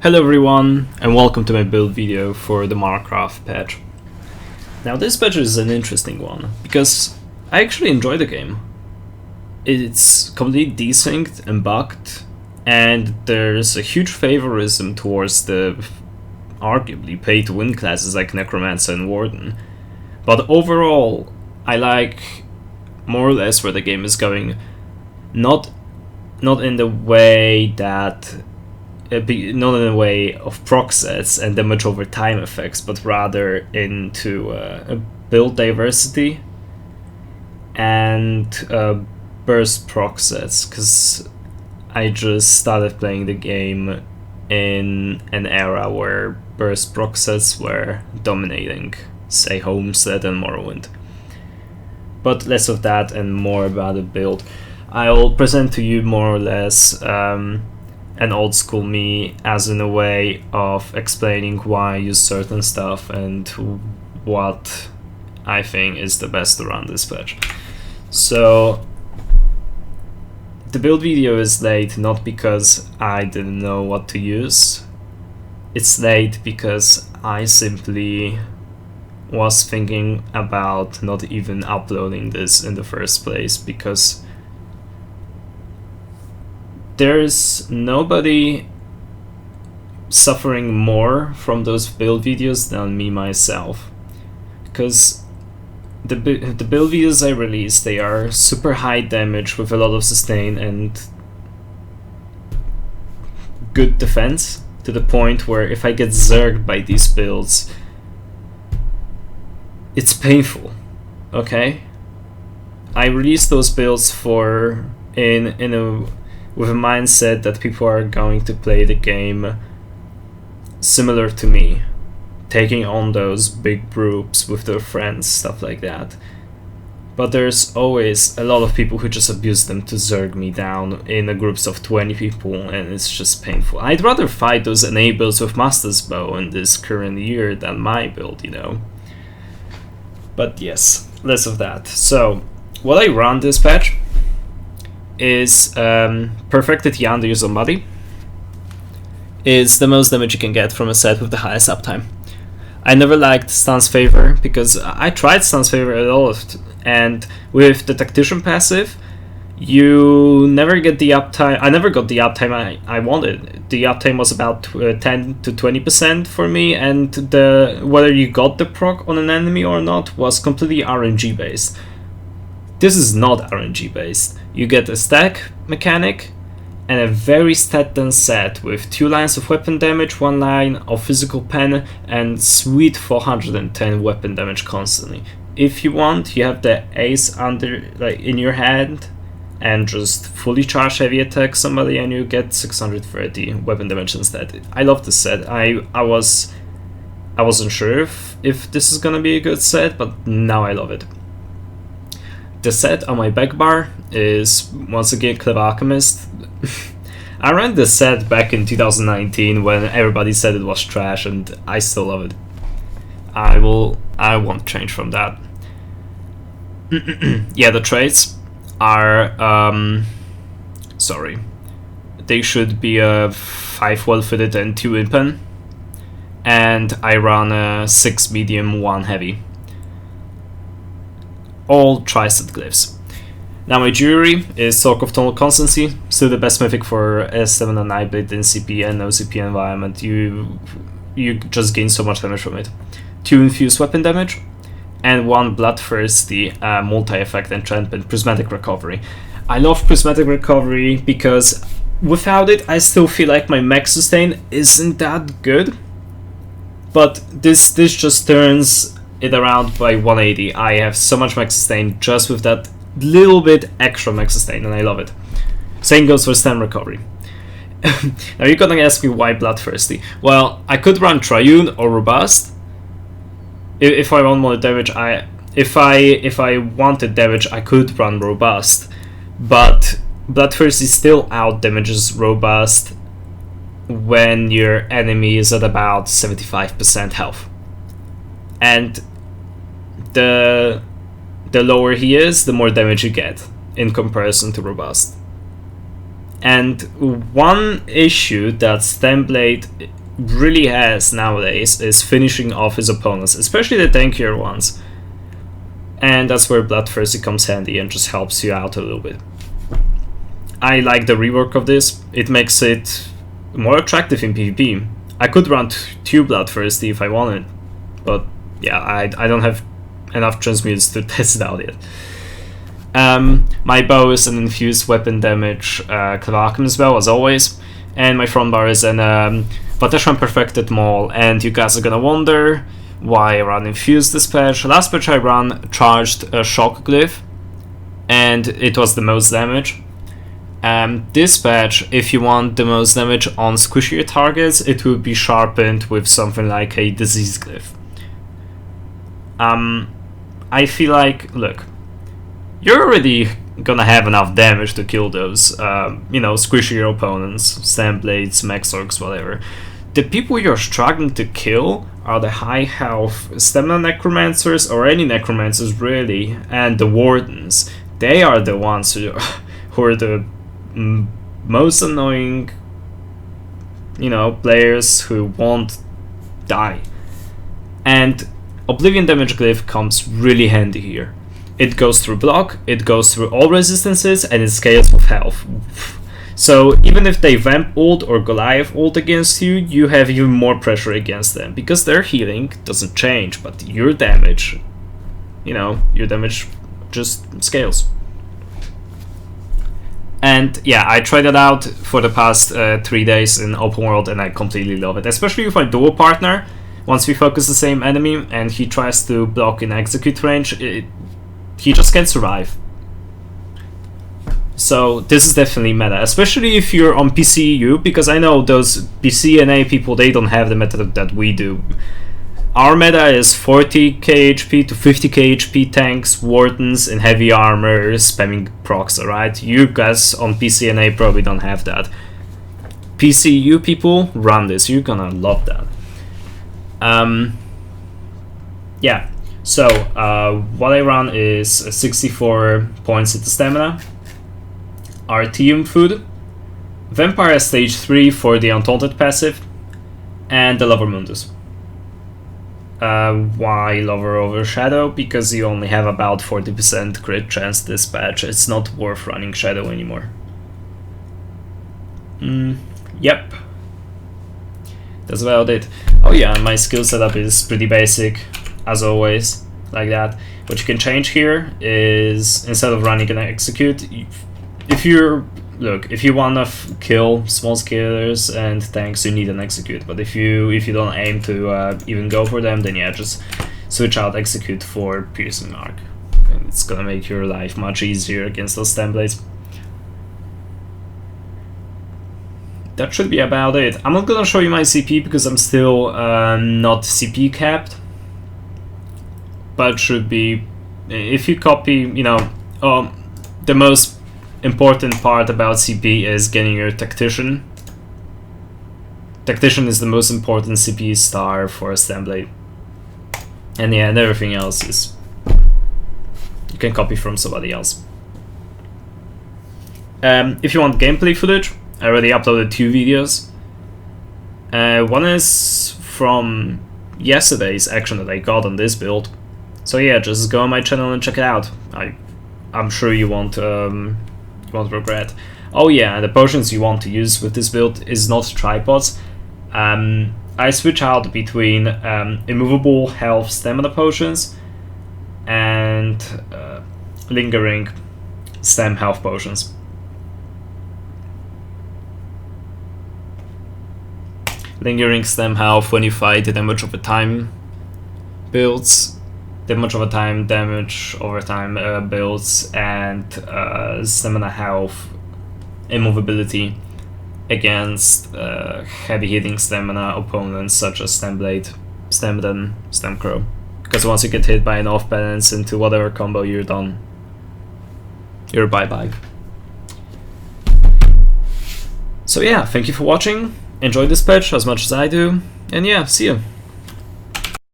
Hello everyone, and welcome to my build video for the Markarth patch. Now this patch is an interesting one, because I actually enjoy the game. It's completely desynced and bugged, and there's a huge favoritism towards the arguably pay-to-win classes like Necromancer and Warden. But overall, I like more or less where the game is going, not in the way that not in a way of proc sets and damage over time effects, but rather into build diversity and burst proc sets, because I just started playing the game in an era where burst proc sets were dominating, say Homestead and Morrowind. But less of that and more about the build. I'll present to you more or less an old school me, as in a way of explaining why I use certain stuff and what I think is the best around this patch. So the build video is late not because I didn't know what to use. It's late because I simply was thinking about not even uploading this in the first place, because there's nobody suffering more from those build videos than me myself, because the build videos I release, they are super high damage with a lot of sustain and good defense, to the point where if I get zerged by these builds, it's painful. Okay, I release those builds with a mindset that people are going to play the game similar to me, taking on those big groups with their friends, stuff like that. But there's always a lot of people who just abuse them to zerg me down in a groups of 20 people, and it's just painful. I'd rather fight those enables with Master's Bow in this current year than my build, you know. But yes, less of that. So, what I run this patch is Perfected Yandere Somebody. Is the most damage you can get from a set with the highest uptime. I never liked Stance Favor, because I tried Stance Favor a lot, and with the Tactician passive, you never get the uptime. I never got the uptime I wanted. The uptime was about 10 to 20% for me, and whether you got the proc on an enemy or not was completely RNG based. This is not RNG based. You get a stack mechanic and a very stat-dense set with 2 lines of weapon damage, 1 line of physical pen, and sweet 410 weapon damage constantly. If you want, you have the ace in your hand and just fully charge heavy attack somebody, and you get 630 weapon damage instead. I love this set. I wasn't sure if this is gonna be a good set, but now I love it. The set on my back bar is once again Clever Alchemist. I ran this set back in 2019 when everybody said it was trash, and I still love it. I won't change from that. Yeah, the traits are sorry. They should be a 5 well-fitted and 2 impen, and I run a 6 medium, 1 heavy. All tri-set glyphs. Now my jewelry is Sock of Tonal Constancy, still the best mythic for S7 and Nightblade in CP and noCP environment. You just gain so much damage from it. 2 infused weapon damage, and 1 bloodthirsty multi-effect enchantment, Prismatic Recovery. I love Prismatic Recovery because without it I still feel like my max sustain isn't that good, but this just turns it around by 180. I have so much max sustain just with that little bit extra max sustain, and I love it. Same goes for Stem Recovery. Now you're gonna ask me why Bloodthirsty. Well, I could run Triune or Robust. If I want more damage, if I wanted damage, I could run Robust, but Bloodthirsty still out damages Robust when your enemy is at about 75% health. And the lower he is, the more damage you get in comparison to Robust. And one issue that Stamblade really has nowadays is finishing off his opponents, especially the tankier ones. And that's where Bloodthirsty comes handy and just helps you out a little bit. I like the rework of this. It makes it more attractive in PvP. I could run 2 Bloodthirsty if I wanted, but yeah, I don't have enough transmutes to test it out yet. My bow is an infused weapon damage Clavacum spell, as always, and my front bar is an Vateshran Perfected Maul, and you guys are gonna wonder why I run infused this patch. Last patch I ran charged a shock glyph, and it was the most damage. This patch, if you want the most damage on squishier targets, it will be sharpened with something like a disease glyph. I feel like, look, you're already gonna have enough damage to kill those, squishier opponents, Stamblades, Mexorcs, whatever. The people you're struggling to kill are the high health Stamina Necromancers, or any Necromancers really, and the Wardens. They are the ones who are the most annoying, players who won't die. And Oblivion Damage Glyph comes really handy here. It goes through block, it goes through all resistances, and it scales with health. So even if they Vamp ult or Goliath ult against you, you have even more pressure against them, because their healing doesn't change, but your damage, your damage just scales. And yeah, I tried it out for the past 3 days in open world, and I completely love it, especially with my duo partner. Once we focus the same enemy and he tries to block in execute range, he just can't survive. So this is definitely meta, especially if you're on PCU, because I know those PCNA people, they don't have the meta that we do. Our meta is 40k HP to 50k HP tanks, Wardens, and heavy armor spamming procs, alright? You guys on PCNA probably don't have that. PCU people, run this, you're gonna love that. Yeah, so what I run is 64 points into stamina, Artium Food, Vampire Stage 3 for the Untaunted passive, and the Lover Mundus. Why Lover over Shadow? Because you only have about 40% crit chance this patch. It's not worth running Shadow anymore. Yep. That's about it. Oh yeah, my skill setup is pretty basic, as always, like that. What you can change here is, instead of running an execute, if you wanna kill small scalers and tanks, you need an execute. But if you don't aim to even go for them, then yeah, just switch out execute for piercing mark, and it's gonna make your life much easier against those Stamblades. That should be about it. I'm not gonna show you my CP because I'm still not CP capped, but should be. If you copy, the most important part about CP is getting your Tactician. Tactician is the most important CP star for a Stamblade. And yeah, and everything else is, you can copy from somebody else. If you want gameplay footage, I already uploaded 2 videos. One is from yesterday's action that I got on this build. So yeah, just go on my channel and check it out. I'm sure you won't regret. Oh yeah, the potions you want to use with this build is not tripods. I switch out between immovable health stamina potions and lingering stem health potions. Lingering stem health when you fight the damage over time builds, damage over time builds, and stamina health immovability against heavy hitting stamina opponents such as Stamblade, Stamden, Stamcrow. Because once you get hit by an off balance into whatever combo, you're done. You're bye bye. So yeah, thank you for watching. Enjoy this patch as much as I do, and yeah, see ya.